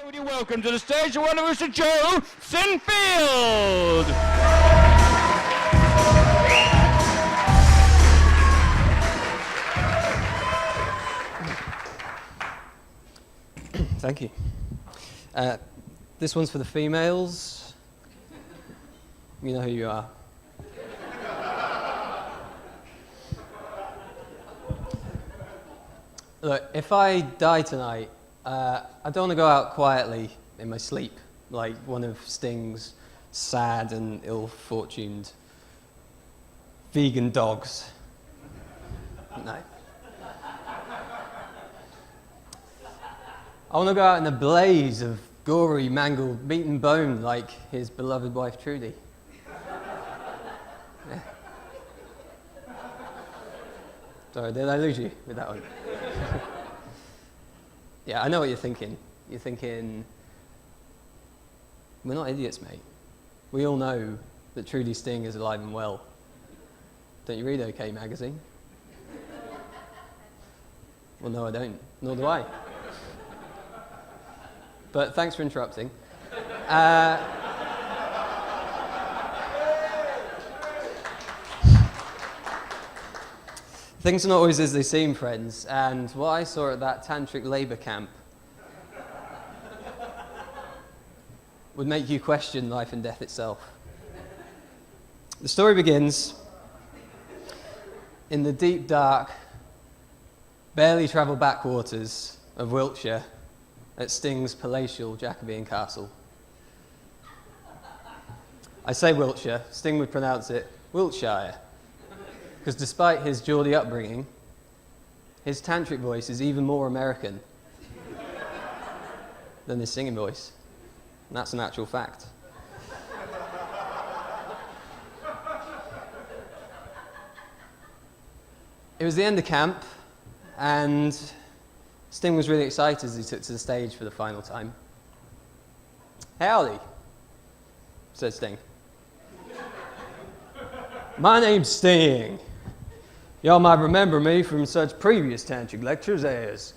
Would you welcome to the stage the one Mr. Joe Sinfield? Thank you. This one's for the females. You know who you are. Look, if I die tonight, I don't want to go out quietly in my sleep like one of Sting's sad and ill-fortuned vegan dogs. No. I want to go out in a blaze of gory, mangled meat and bone like his beloved wife Trudy. Yeah. Sorry, did I lose you with that one? Yeah, I know what you're thinking. You're thinking, we're not idiots, mate. We all know that Trudy Sting is alive and well. Don't you read OK Magazine? Well, no, I don't. Nor do I. But thanks for interrupting. Things are not always as they seem, friends, and what I saw at that tantric labour camp would make you question life and death itself. The story begins in the deep, dark, barely travelled backwaters of Wiltshire at Sting's palatial Jacobean castle. I say Wiltshire, Sting would pronounce it Wiltshire. Because despite his Geordie upbringing, his tantric voice is even more American than his singing voice. And that's an actual fact. It was the end of camp, and Sting was really excited as he took to the stage for the final time. "Howdy," said Sting. "My name's Sting. Y'all might remember me from such previous tantric lectures as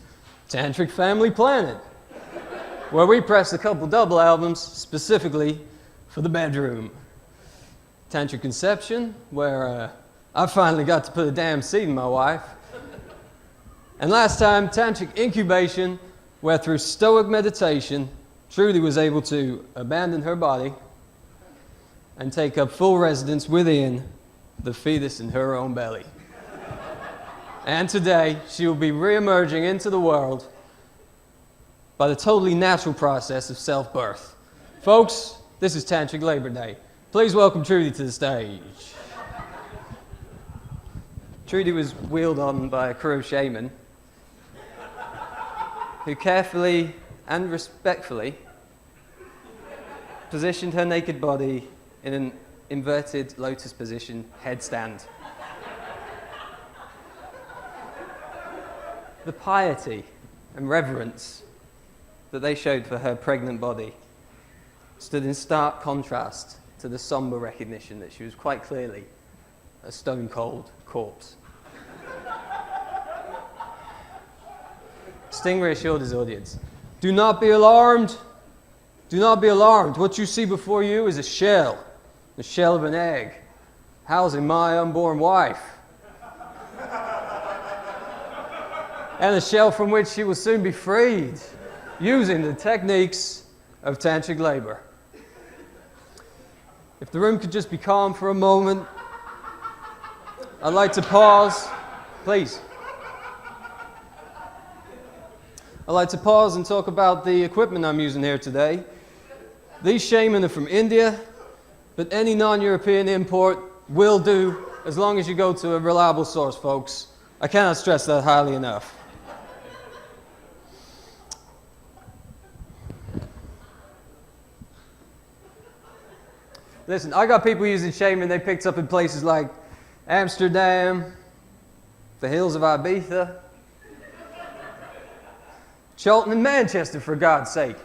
Tantric Family Planning, where we pressed a couple double albums specifically for the bedroom. Tantric Conception, where I finally got to put a damn seed in my wife. And last time, Tantric Incubation, where through stoic meditation, Trudy was able to abandon her body and take up full residence within the fetus in her own belly. And today, she will be re-emerging into the world by the totally natural process of self-birth. Folks, this is Tantric Labor Day. Please welcome Trudy to the stage." Trudy was wheeled on by a crew of shaman who carefully and respectfully positioned her naked body in an inverted lotus position headstand. The piety and reverence that they showed for her pregnant body stood in stark contrast to the somber recognition that she was quite clearly a stone-cold corpse. Sting reassured his audience, "Do not be alarmed. Do not be alarmed. What you see before you is the shell of an egg, housing my unborn wife. And a shell from which she will soon be freed, using the techniques of tantric labor. If the room could just be calm for a moment, I'd like to pause, please. I'd like to pause and talk about the equipment I'm using here today. These shaman are from India, but any non-European import will do as long as you go to a reliable source, folks. I cannot stress that highly enough. Listen, I got people using shaman they picked up in places like Amsterdam, the hills of Ibiza, Charlton and Manchester, for God's sake.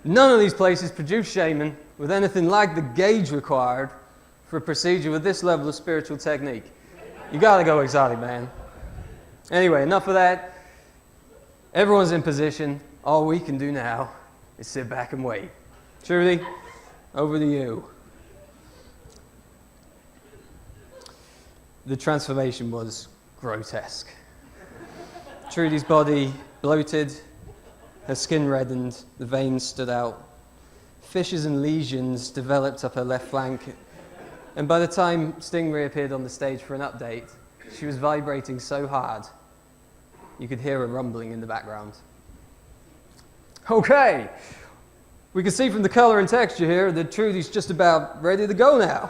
None of these places produce shaman with anything like the gauge required for a procedure with this level of spiritual technique. You gotta go exotic, man. Anyway, enough of that. Everyone's in position. All we can do now is sit back and wait. Trudy, over to you. The transformation was grotesque. Trudy's body bloated, her skin reddened, the veins stood out. Fissures and lesions developed up her left flank, and by the time Sting reappeared on the stage for an update, she was vibrating so hard you could hear her rumbling in the background. Okay, we can see from the color and texture here that Trudy's just about ready to go now.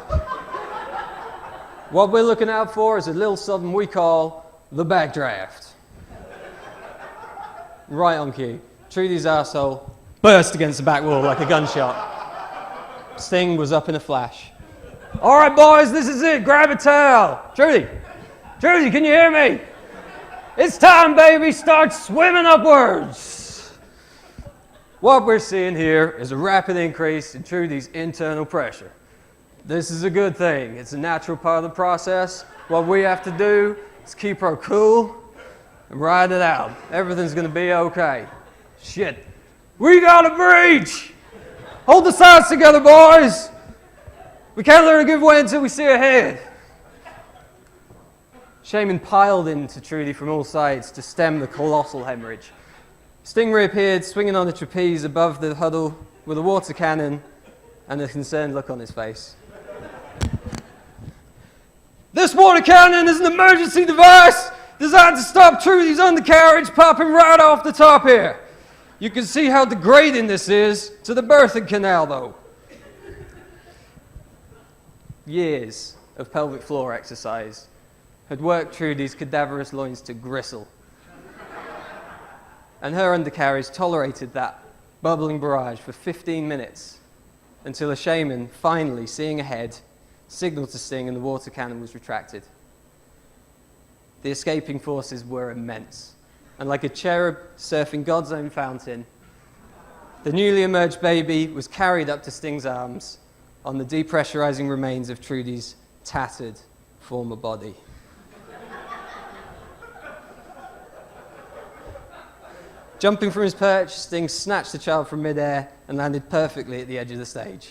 What we're looking out for is a little something we call the backdraft. Right on cue. Trudy's arsehole burst against the back wall like a gunshot. Sting was up in a flash. All right, boys, this is it. Grab a towel. Trudy, can you hear me? It's time, baby. Start swimming upwards. What we're seeing here is a rapid increase in Trudy's internal pressure. This is a good thing. It's a natural part of the process. What we have to do is keep her cool and ride it out. Everything's going to be okay. Shit. We got a breach! Hold the sides together, boys! We can't let her give way until we see her head. Shaman piled into Trudy from all sides to stem the colossal hemorrhage. Sting reappeared, swinging on the trapeze above the huddle with a water cannon and a concerned look on his face. This water cannon is an emergency device designed to stop Trudy's undercarriage popping right off the top here. You can see how degrading this is to the birthing canal, though. Years of pelvic floor exercise had worked Trudy's cadaverous loins to gristle. And her undercarriage tolerated that bubbling barrage for 15 minutes until a shaman, finally seeing ahead, signaled to Sting and the water cannon was retracted. The escaping forces were immense, and like a cherub surfing God's own fountain, the newly emerged baby was carried up to Sting's arms on the depressurizing remains of Trudy's tattered former body. Jumping from his perch, Sting snatched the child from midair and landed perfectly at the edge of the stage.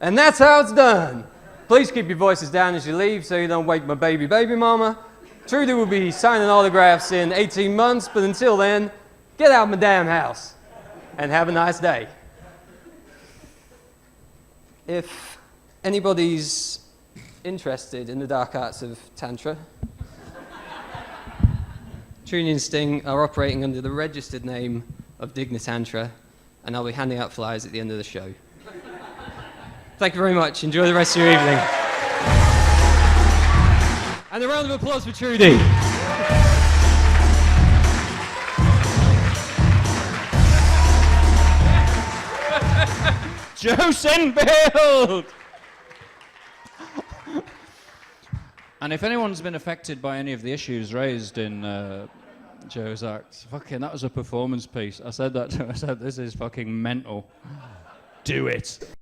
And that's how it's done. Please keep your voices down as you leave so you don't wake my baby mama. Trudy will be signing autographs in 18 months, but until then, get out of my damn house and have a nice day. If anybody's interested in the dark arts of Tantra, Trudy and Sting are operating under the registered name of Dignitantra, and I'll be handing out flyers at the end of the show. Thank you very much. Enjoy the rest of your evening. And a round of applause for Trudy. Joe Sinfield! And if anyone's been affected by any of the issues raised in Joe's act, fucking, that was a performance piece. I said that to him. I said, this is fucking mental. Do it.